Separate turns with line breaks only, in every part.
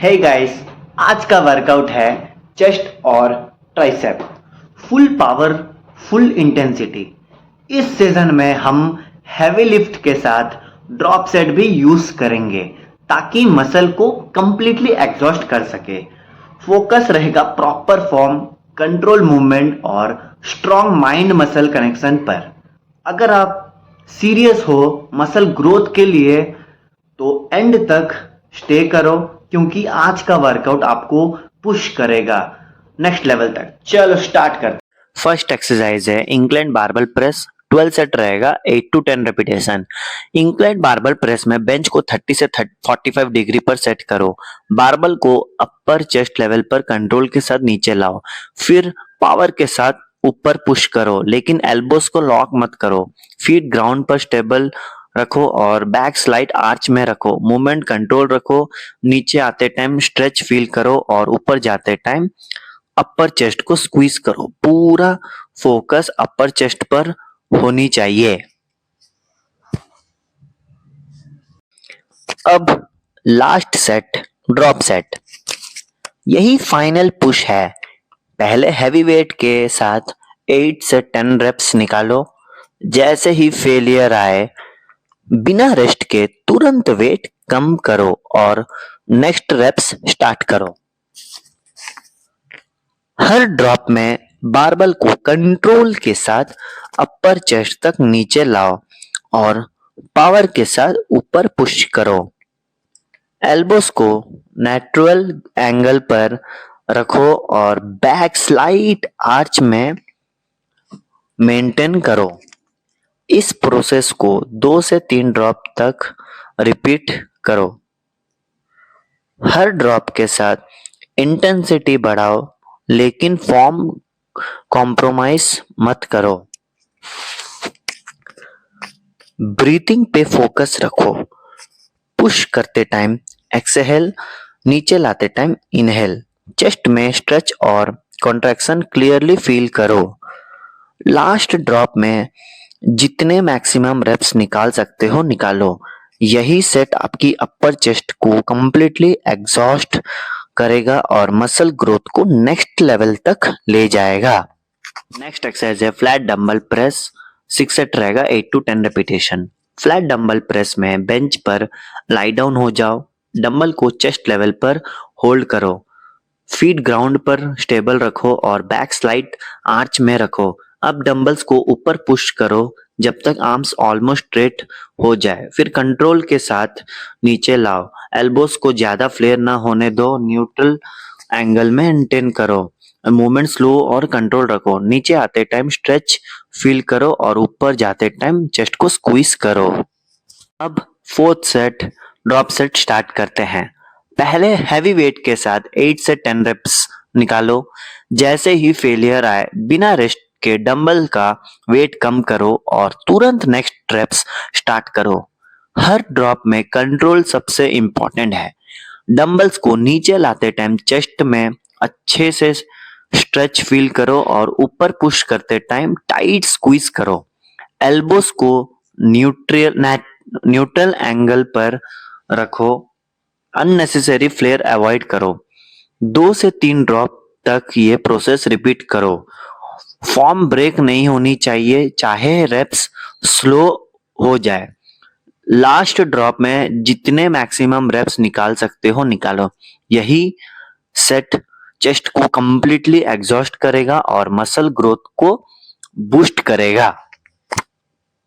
Hey guys, आज का workout है चेस्ट और tricep. Full power, full intensity. इस सीजन में हम हैवी लिफ्ट के साथ ड्रॉप सेट भी यूज करेंगे ताकि मसल को कंप्लीटली एग्जॉस्ट कर सके। फोकस रहेगा प्रॉपर फॉर्म, कंट्रोल मूवमेंट और स्ट्रॉन्ग माइंड मसल कनेक्शन पर। अगर आप सीरियस हो मसल ग्रोथ के लिए तो एंड तक स्टे करो, क्योंकि आज का वर्कआउट आपको पुश करेगा नेक्स्ट लेवल तक। चलो स्टार्ट करते।
फर्स्ट एक्सरसाइज है इंक्लाइन बारबल प्रेस। 12 सेट रहेगा, 8 to 10 repetition. Incline barbell press में बेंच को 30 से 45 डिग्री पर सेट करो। बारबल को अपर चेस्ट लेवल पर कंट्रोल के साथ नीचे लाओ, फिर पावर के साथ ऊपर पुश करो, लेकिन एल्बोस को लॉक मत करो। फीट ग्राउंड पर स्टेबल रखो और बैक स्लाइड आर्च में रखो। मूवमेंट कंट्रोल रखो। नीचे आते टाइम स्ट्रेच फील करो और ऊपर जाते टाइम अपर चेस्ट को स्क्वीज करो। पूरा फोकस अपर चेस्ट पर होनी चाहिए। अब लास्ट सेट, ड्रॉप सेट। यही फाइनल पुश है। पहले हैवी वेट के साथ 8 से 10 रेप्स निकालो। जैसे ही फेलियर आए, बिना रेस्ट के तुरंत वेट कम करो और नेक्स्ट रेप्स स्टार्ट करो। हर ड्रॉप में बारबल को कंट्रोल के साथ अपर चेस्ट तक नीचे लाओ और पावर के साथ ऊपर पुश करो। एल्बोस को नेचुरल एंगल पर रखो और बैक स्लाइड आर्च में मेंटेन करो। इस प्रोसेस को 2 से 3 ड्रॉप तक रिपीट करो। हर ड्रॉप के साथ इंटेंसिटी बढ़ाओ, लेकिन फॉर्म कॉम्प्रोमाइज मत करो। ब्रीथिंग पे फोकस रखो। पुश करते टाइम एक्सहेल, नीचे लाते टाइम इनहेल। चेस्ट में स्ट्रेच और कॉन्ट्रैक्शन क्लियरली फील करो। लास्ट ड्रॉप में जितने मैक्सिमम रेप्स निकाल सकते हो निकालो। यही सेट आपकी अपर चेस्ट को कंप्लीटली एग्जॉस्ट करेगा और मसल ग्रोथ को नेक्स्ट लेवल तक ले जाएगा। नेक्स्ट एक्सरसाइज है फ्लैट डंबल प्रेस। 6 सेट रहेगा, 8 to 10 repetition. Flat dumbbell press में बेंच पर लाई डाउन हो जाओ। डंबल को चेस्ट लेवल पर होल्ड करो। फीट ग्राउंड पर स्टेबल रखो और बैक स्लाइड आर्च में रखो। अब डंबल्स को ऊपर पुश करो जब तक आर्म्स ऑलमोस्ट स्ट्रेट हो जाए, फिर कंट्रोल के साथ नीचे लाओ। एल्बोस को ज्यादा फ्लेयर ना होने दो, न्यूट्रल एंगल में मेंटेन करो। मूवमेंट स्लो और कंट्रोल रखो। नीचे आते टाइम स्ट्रेच फील करो और ऊपर जाते टाइम चेस्ट को स्क्वीज करो। अब fourth set, drop set start करते हैं। पहले हैवी वेट के साथ 8 से 10 रेप्स निकालो। जैसे ही फेलियर आए, बिना रेस्ट के डंबल का वेट कम करो और तुरंत नेक्स्ट रेप्स स्टार्ट करो। हर ड्रॉप में कंट्रोल सबसे इंपॉर्टेंट है। डंबल्स को नीचे लाते टाइम चेस्ट में अच्छे से स्ट्रेच फील करो और ऊपर पुश करते टाइम टाइट स्क्वीज करो। एल्बोस को न्यूट्रल एंगल पर रखो। अननेसेसरी फ्लेयर अवॉइड करो। 2 से 3 ड्रॉप तक ये प्रोसेस रिपीट करो। फॉर्म ब्रेक नहीं होनी चाहिए, चाहे रेप्स स्लो हो जाए। लास्ट ड्रॉप में जितने मैक्सिमम रेप्स निकाल सकते हो निकालो। यही सेट चेस्ट को कंप्लीटली एग्जॉस्ट करेगा और मसल ग्रोथ को बूस्ट करेगा।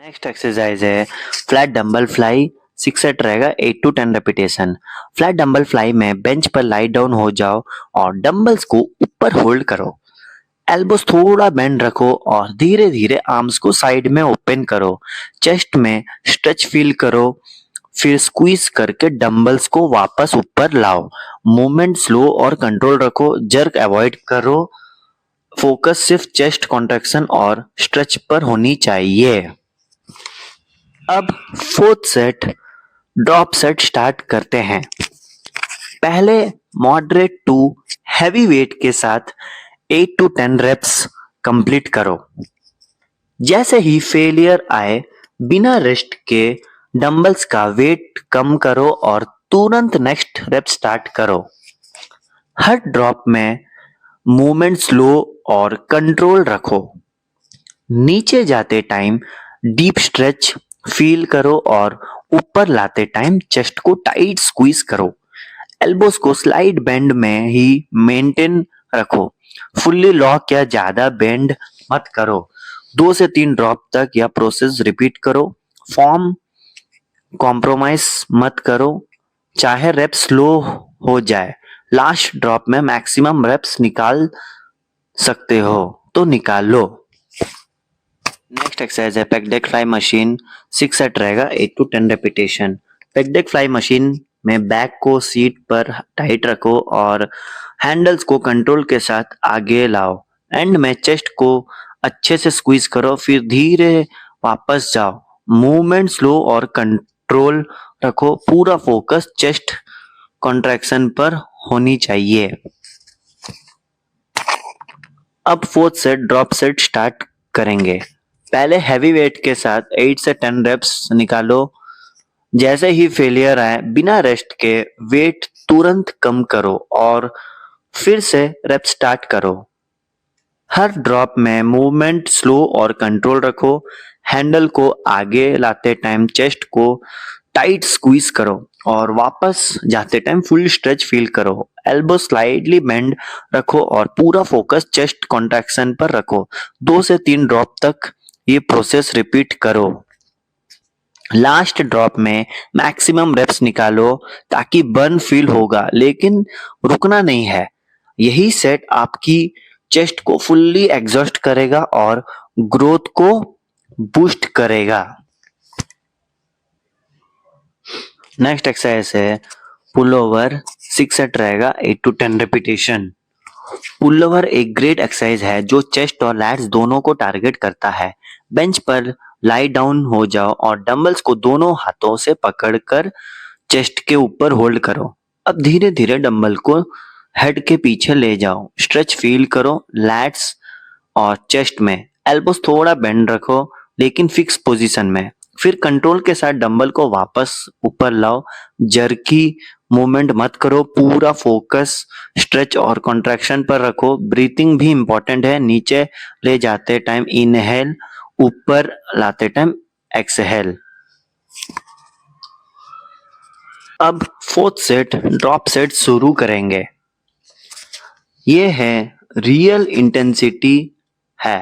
नेक्स्ट एक्सरसाइज है फ्लैट डंबल फ्लाई। 6 सेट रहेगा, 8 to 10 repetition. Flat dumbbell fly में बेंच पर लाई डाउन हो जाओ और डंबल्स को ऊपर होल्ड करो। एल्बोस थोड़ा बेंड रखो और धीरे धीरे आर्म्स को साइड में ओपन करो। चेस्ट में स्ट्रेच फील करो, फिर स्क्वीज करके डंबल्स को वापस ऊपर लाओ। मूवमेंट स्लो और कंट्रोल रखो, जर्क अवॉइड करो। फोकस सिर्फ चेस्ट कॉन्ट्रैक्शन और स्ट्रेच पर होनी चाहिए। अब fourth set, drop set start करते हैं। पहले मॉडरेट टू हैवी वेट के साथ 8 to 10 रेप्स कंप्लीट करो। जैसे ही फेलियर आए, बिना रेस्ट के डंबल्स का वेट कम करो और तुरंत नेक्स्ट रेप स्टार्ट करो। हर ड्रॉप में मूवमेंट स्लो और कंट्रोल रखो। नीचे जाते टाइम डीप स्ट्रेच फील करो और ऊपर लाते टाइम चेस्ट को टाइट स्क्वीज करो। एल्बोस को स्लाइड बेंड में ही मेंटेन रखो। फुल्ली लॉक या ज्यादा बेंड मत करो। 2 से 3 ड्रॉप तक यह प्रोसेस रिपीट करो। फॉर्म कॉम्प्रोमाइज मत करो, चाहे रेप स्लो हो जाए। लास्ट ड्रॉप में मैक्सिमम रेप्स निकाल सकते हो तो निकाल लो। नेक्स्ट एक्सरसाइज है pack deck fly machine. 6 set रहेगा, 8 to 10 repetition. Pack deck fly machine में बैक को सीट पर टाइट रखो और हैंडल्स को कंट्रोल के साथ आगे लाओ। एंड में चेस्ट को अच्छे से स्क्वीज करो, फिर धीरे वापस जाओ। मूवमेंट स्लो और कंट्रोल रखो, पूरा फोकस चेस्ट कॉन्ट्रैक्शन पर होनी चाहिए। अब fourth set drop set start करेंगे। पहले हैवी वेट के साथ 8 से 10 रेप्स निकालो। जैसे ही फेलियर आए बिना रेस्ट के वेट तुरंत कम करो और फिर से रेप स्टार्ट करो। हर ड्रॉप में मूवमेंट स्लो और कंट्रोल रखो। हैंडल को आगे लाते टाइम चेस्ट को टाइट स्क्वीज करो और वापस जाते टाइम फुल स्ट्रेच फील करो। एल्बो स्लाइडली बेंड रखो और पूरा फोकस चेस्ट कॉन्ट्रैक्शन पर रखो। 2 से 3 ड्रॉप तक ये प्रोसेस रिपीट करो। लास्ट ड्रॉप में मैक्सिमम रेप्स निकालो ताकि बर्न फील होगा, लेकिन रुकना नहीं है। यही सेट आपकी चेस्ट को फुल्ली एग्जॉस्ट करेगा और ग्रोथ को बूस्ट करेगा। नेक्स्ट एक्सरसाइज है पुल ओवर। 6 सेट रहेगा, 8 to 10 रेपिटेशन। पुल ओवर एक ग्रेट एक्सरसाइज है जो चेस्ट और लैट्स दोनों को टारगेट करता है। बेंच पर लाई डाउन हो जाओ और डंबल्स को दोनों हाथों से पकड़कर चेस्ट के ऊपर होल्ड करो। अब धीरे धीरे डंबल को हेड के पीछे ले जाओ। स्ट्रेच फील करो लैट्स और चेस्ट में। एल्बोस थोड़ा बेंड रखो लेकिन फिक्स पोजीशन में। फिर कंट्रोल के साथ डंबल को वापस ऊपर लाओ। जर्की मूवमेंट मत करो, पूरा फोकस स्ट्रेच और कॉन्ट्रैक्शन पर रखो। ब्रीथिंग भी इंपॉर्टेंट है। नीचे ले जाते टाइम इनहेल, ऊपर लाते टाइम एक्सहेल। अब फोर्थ सेट ड्रॉप सेट शुरू करेंगे। ये है रियल इंटेंसिटी है।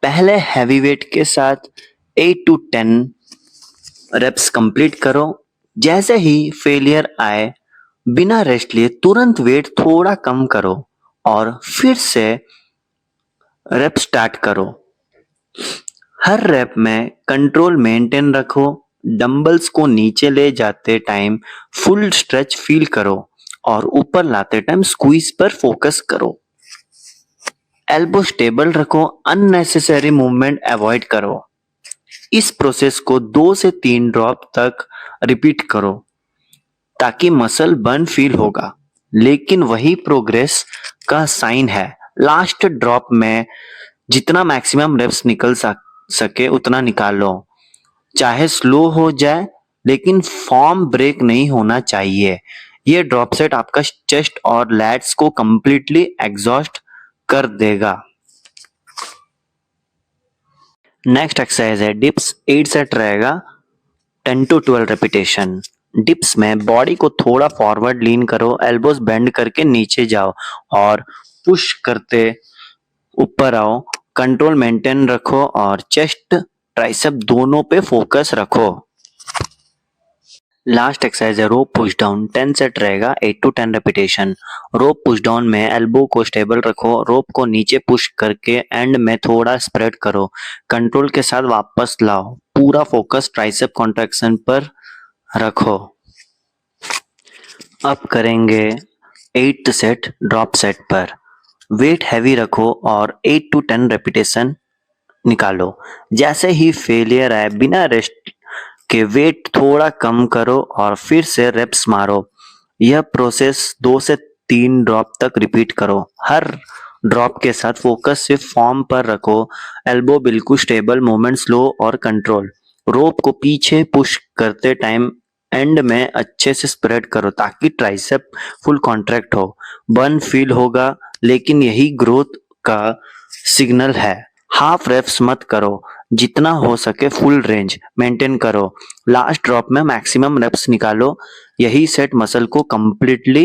पहले हैवी वेट के साथ 8 to 10 रेप्स कंप्लीट करो। जैसे ही फेलियर आए बिना रेस्ट लिए तुरंत वेट थोड़ा कम करो और फिर से रेप स्टार्ट करो। हर रेप में कंट्रोल मेंटेन रखो। डंबल्स को नीचे ले जाते टाइम फुल स्ट्रेच फील करो और ऊपर लाते टाइम स्क्वीज पर फोकस करो। एल्बो स्टेबल रखो, अननेसेसरी मूवमेंट अवॉइड करो। इस प्रोसेस को 2 से 3 ड्रॉप तक रिपीट करो ताकि मसल बर्न फील होगा, लेकिन वही प्रोग्रेस का साइन है। लास्ट ड्रॉप में जितना मैक्सिमम रेप्स निकल सके उतना निकाल लो। चाहे स्लो हो जाए लेकिन फॉर्म ब्रेक नहीं होना चाहिए। ये ड्रॉप सेट आपका चेस्ट और लैट्स को कंप्लीटली एग्जॉस्ट कर देगा। नेक्स्ट एक्सरसाइज है डिप्स। 8 सेट रहेगा, 10 to 12 रेपिटेशन। डिप्स में बॉडी को थोड़ा फॉरवर्ड लीन करो, एल्बोस बेंड करके नीचे जाओ और पुश करते ऊपर आओ। कंट्रोल मेंटेन रखो और चेस्ट ट्राइसेप दोनों पे फोकस रखो। लास्ट एक्सरसाइज है रोप पुश डाउन। 10 सेट रहेगा, 8 to 10 repetition. Rope push down में एल्बो को स्टेबल रखो, रोप को नीचे पुश करके एंड में थोड़ा स्प्रेड करो। कंट्रोल के साथ वापस लाओ, पूरा फोकस ट्राइसेप कॉन्ट्रैक्शन पर रखो। अब करेंगे 8th सेट ड्रॉप सेट पर। वेट हैवी रखो और 8 to 10 रेपिटेशन निकालो। जैसे ही फेलियर आए बिना रेस्ट के वेट थोड़ा कम करो और फिर से रेप्स मारो। यह प्रोसेस 2 से 3 ड्रॉप तक रिपीट करो। हर ड्रॉप के साथ फोकस सिर्फ फॉर्म पर रखो। एल्बो बिल्कुल स्टेबल, मूवमेंट स्लो और कंट्रोल। रोप को पीछे पुश करते टाइम एंड में अच्छे से स्प्रेड करो ताकि ट्राइसेप फुल कॉन्ट्रैक्ट हो। बर्न फील होगा लेकिन यही ग्रोथ का सिग्नल है। हाफ रेप्स मत करो, जितना हो सके फुल रेंज मेंटेन करो। लास्ट ड्रॉप में मैक्सिमम रेप्स निकालो, यही सेट मसल को कंप्लीटली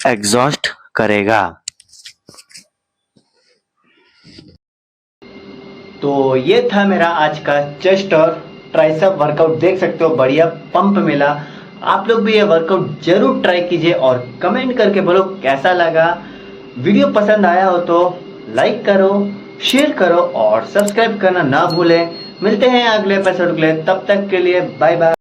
एग्जॉस्ट करेगा।
तो ये था मेरा आज का चेस्ट और ट्राइसेप वर्कआउट। देख सकते हो बढ़िया पंप मिला। आप लोग भी ये वर्कआउट जरूर ट्राई कीजिए और कमेंट करके बोलो कैसा लगा। वीडियो पसंद आया हो तो लाइक करो, शेयर करो और सब्सक्राइब करना ना भूलें। मिलते हैं अगले एपिसोड के लिए, तब तक के लिए बाय बाय।